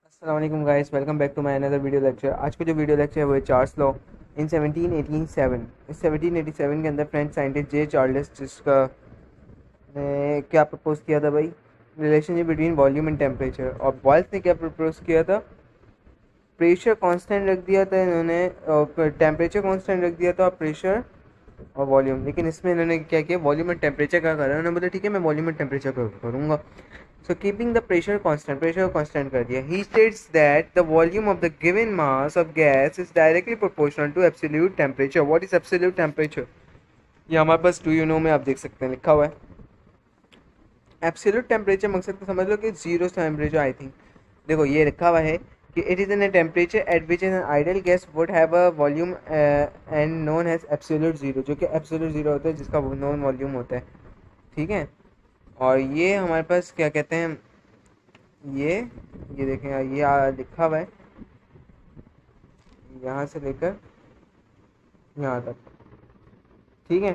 अस्सलाम वालेकुम guys, welcome back to my another video lecture. आज का जो वीडियो लेक्चर है वो है चार्ल्स लॉ इन 1787। इस 1787 के अंदर फ्रेंच साइंटिस्ट जे चार्ल्स जिसका ने क्या प्रपोज किया था भाई, relationship between volume and temperature. और बॉयल्स ने क्या प्रपोज किया था, प्रेशर कांस्टेंट रख दिया था इन्होंने, और टेम्परेचर कांस्टेंट रख दिया था, और प्रेशर और वॉल्यूम। लेकिन इसमें इन्होंने क्या किया, वॉल्यूम एंड टेम्परेचर का करा। उन्होंने बोला ठीक है मैं वॉल्यूम एंड टेम्परेचर का करूँगा। So keeping the pressure constant कर दिया. He states that the volume of the given mass of gas is directly proportional to absolute temperature. What is absolute temperature? ये हमारे पास डू यू नो में आप देख सकते हैं, लिखा हुआ है एब्सोल्यूट टेम्परेचर। मकसद तो समझ लो कि जीरो टेम्परेचर। आई थिंक देखो ये लिखा हुआ है कि it is in a temperature at which an ideal gas would have a volume and known as absolute zero, जो कि एब्सोल्यूट जीरो होता है जिसका नॉन वॉल्यूम होता है। ठीक है, और ये हमारे पास क्या कहते हैं, ये ये देखें, ये लिखा हुआ है यहाँ से लेकर यहाँ तक। ठीक है,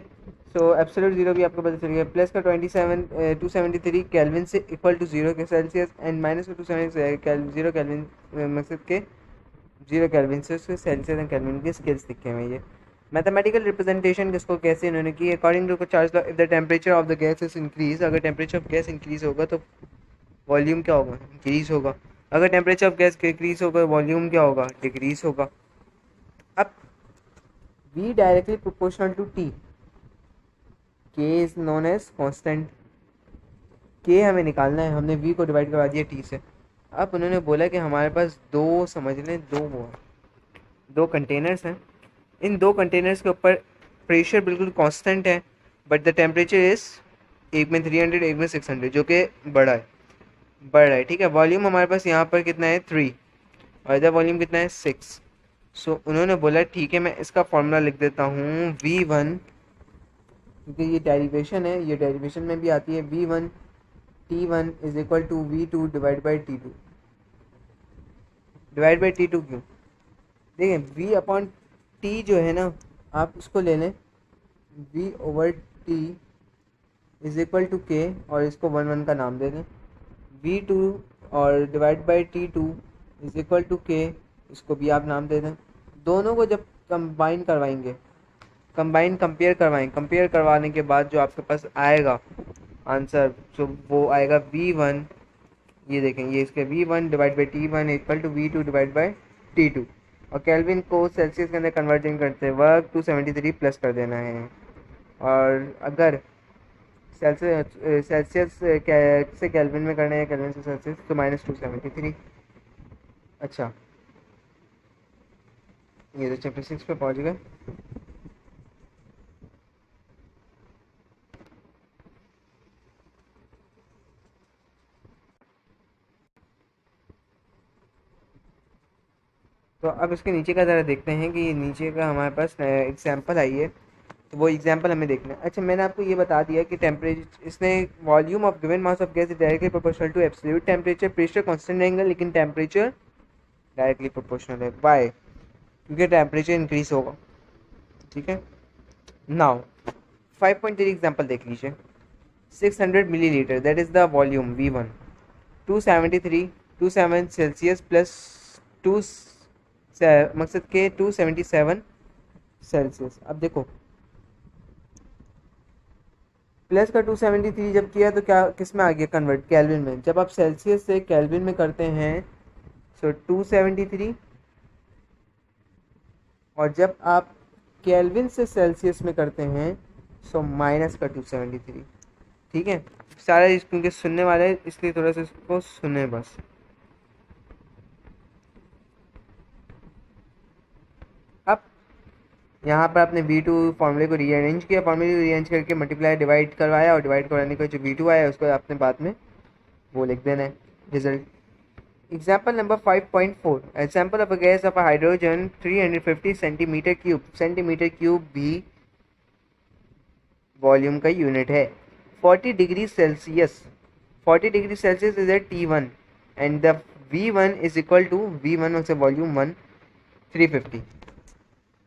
सो एब्सोल्यूट जीरो भी आपको पता चल गया। प्लस का 273 केल्विन से इक्वल टू जीरो के सेल्सियस, एंड माइनस का 270 जीरो केल्विन, मकसद के जीरो केल्विन से उसके सेल्सियस एंड केल्विन के स्केल्स दिखे हुए हैं। ये मैथमेटिकल रिप्रेजेंटेशन किसको कैसे इन्होंने की, according to Charles law if the temperature of the gas is increase, अगर टेम्परेचर ऑफ गैस इंक्रीज होगा तो वॉल्यूम क्या होगा, इंक्रीज होगा। अगर टेम्परेचर ऑफ गैस डिक्रीज होगा, वॉल्यूम क्या होगा, डिक्रीज होगा। अब v directly proportional to t, k is known as constant. k हमें निकालना है, हमने v को डिवाइड करवा दिया t से। अब उन्होंने बोला कि हमारे पास दो, समझ लें दो वो दो कंटेनर्स हैं। इन दो कंटेनर्स के ऊपर प्रेशर बिल्कुल कांस्टेंट है, बट द टेम्परेचर इज एक में 300 एक में 600, जो कि बढ़ रहा है। ठीक है, वॉल्यूम हमारे पास यहाँ पर कितना है 3, और इधर वॉल्यूम कितना है 6। सो उन्होंने बोला ठीक है मैं इसका फॉर्मूला लिख देता हूँ V1, क्योंकि ये डेरिवेशन है, ये डेरिवेशन में भी आती है। V1 T1 is equal to V2 divide by T2 क्यों, देखिए V अपॉन T जो है ना, आप उसको ले लें V over T is equal to K, और इसको 1 का नाम दे दें। V2 और divide by T2 is equal to K, इसको भी आप नाम दे दें। दोनों को जब कंबाइन करवाएंगे, कंपेयर करवाने के बाद जो आपके पास आएगा आंसर, तो वो आएगा V1, ये देखें ये इसके V1 divide by T1 equal to V2 divide by T2। और केल्विन को सेल्सियस के अंदर कन्वर्टिंग करते वक्त 273 प्लस कर देना है। और अगर सेल्सियस से केल्विन में करना है, केल्विन से सेल्सियस, तो -273। अच्छा, ये तो चैप्टर 6 पे पहुंच गए। तो अब इसके नीचे का ज़रा देखते हैं कि नीचे का हमारे पास एग्जाम्पल आई है, तो वो एग्जाम्पल हमें देखना है। अच्छा, मैंने आपको ये बता दिया कि टेम्परेचर, इसने volume of given mass of gas is directly proportional to absolute temperature, pressure constant रहेंगे लेकिन टेम्परेचर डायरेक्टली प्रोपोर्शनल है। वाई, क्योंकि टेम्परेचर इंक्रीज होगा। ठीक है, नाउ 5.3 एग्जाम्पल देख लीजिए। 600 millilitre that is the volume V1, 273 27 Celsius plus 2 मकसद के 277 सेल्सियस। अब देखो प्लस का 273 जब किया तो क्या किस में आ गया कन्वर्ट, केल्विन में। जब आप सेल्सियस से केल्विन में करते हैं सो 273, और जब आप केल्विन से सेल्सियस में करते हैं सो माइनस का 273। ठीक है, सारा क्योंकि सुनने वाले हैं इसलिए थोड़ा सा इसको सुने बस। अब यहाँ पर आपने V2 फॉर्मूले को रीअरेंज किया, फॉर्मूले को रीअरेंज करके मल्टीप्लाई डिवाइड करवाया, और डिवाइड करवाने का जो V2 आया उसको आपने बाद में वो लिख देना है result. Example number 5.4, example of a gas of hydrogen 350 centimetre cube भी वॉल्यूम का यूनिट है। 40 degree Celsius, 40 degree Celsius is at T1 and the V1 is equal to V1 से वॉल्यूम 1 350।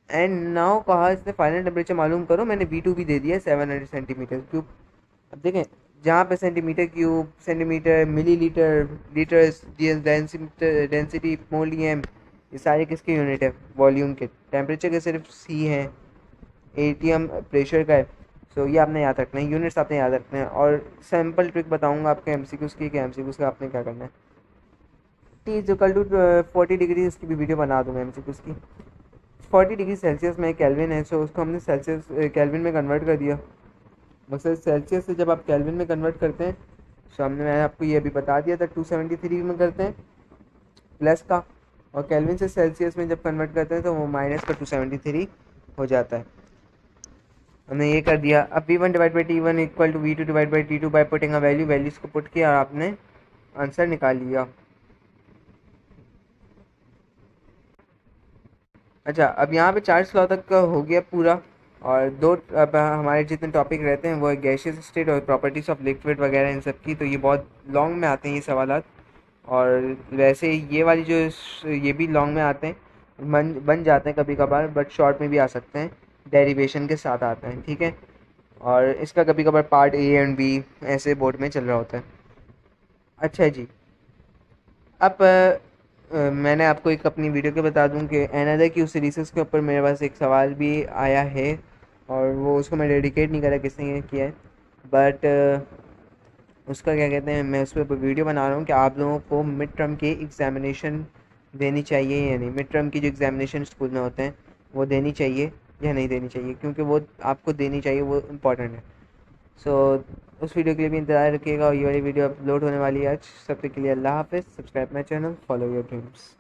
एंड नाउ कहा इसने फाइनल टेम्परेचर मालूम करो, मैंने V2 भी दे दिया 700 सेंटीमीटर क्यूब। अब देखें जहाँ पे centimetre cube, centimetre, millilitre, litres, density, volume, ये सारे किसके यूनिट है? वॉल्यूम के। टेम्परेचर के सिर्फ सी हैं, एटीएम प्रेशर का है। सो ये आपने याद रखना है, यूनिट्स आपने याद रखना है। और सिंपल ट्रिक बताऊंगा आपके एमसीक्यूज़ की, कि एमसीक्यूज़ का आपने क्या करना है। T is equal to 40 degree, इसकी भी वीडियो बना दूंगा एमसीक्यूज़ की। 40 डिग्री सेल्सियस में केल्विन है, सो उसको हमने सेल्सियस केल्विन में कन्वर्ट कर दिया। मकसद सेल्सियस से जब आप केल्विन में कन्वर्ट करते हैं, सो मैंने आपको ये अभी बता दिया था, 273 में करते हैं प्लस का, और केल्विन से सेल्सियस में जब कन्वर्ट करते हैं तो वो माइनस का 273 हो जाता है। हमने ये कर दिया। अब V1 divide by T1 equal to V2 divide by T2 by putting a value, values को पुट किया और आपने आंसर निकाल लिया। अच्छा, अब यहाँ पे 4 स्लॉ तक का हो गया पूरा। और दो अब हमारे जितने टॉपिक रहते हैं वो है गैसियस स्टेट और प्रॉपर्टीज़ ऑफ लिक्विड वगैरह इन सब की, तो ये बहुत लॉन्ग में आते हैं ये सवालात। और वैसे ये वाली जो ये भी लॉन्ग में आते हैं, बन जाते हैं कभी कभार, बट शॉर्ट में भी आ सकते हैं, डेरिवेशन के साथ आते हैं, ठीक है। और इसका कभी कभार पार्ट ए एंड बी ऐसे बोर्ड में चल रहा होता है। अच्छा जी, अब मैंने आपको एक अपनी वीडियो के बता दूं कि अनदर क्यू सीरीज़ के ऊपर मेरे पास एक सवाल भी आया है, और वो उसको मैं डेडिकेट नहीं करा किसने ये किया है, बट उसका क्या कहते हैं, मैं उस पर वीडियो बना रहा हूँ कि आप लोगों को मिड टर्म की एग्ज़ामिनेशन देनी चाहिए या नहीं। मिड टर्म की जो एग्ज़ामिनेशन स्कूल में होते हैं वो देनी चाहिए या नहीं देनी चाहिए, क्योंकि वो आपको देनी चाहिए, वो इम्पॉर्टेंट है। सो उस वीडियो के लिए भी इंतज़ार रखिएगा, और ये वाली वीडियो अपलोड होने वाली है आज। सब तक के लिए अल्लाह हाफिज़। Subscribe my channel, follow your dreams.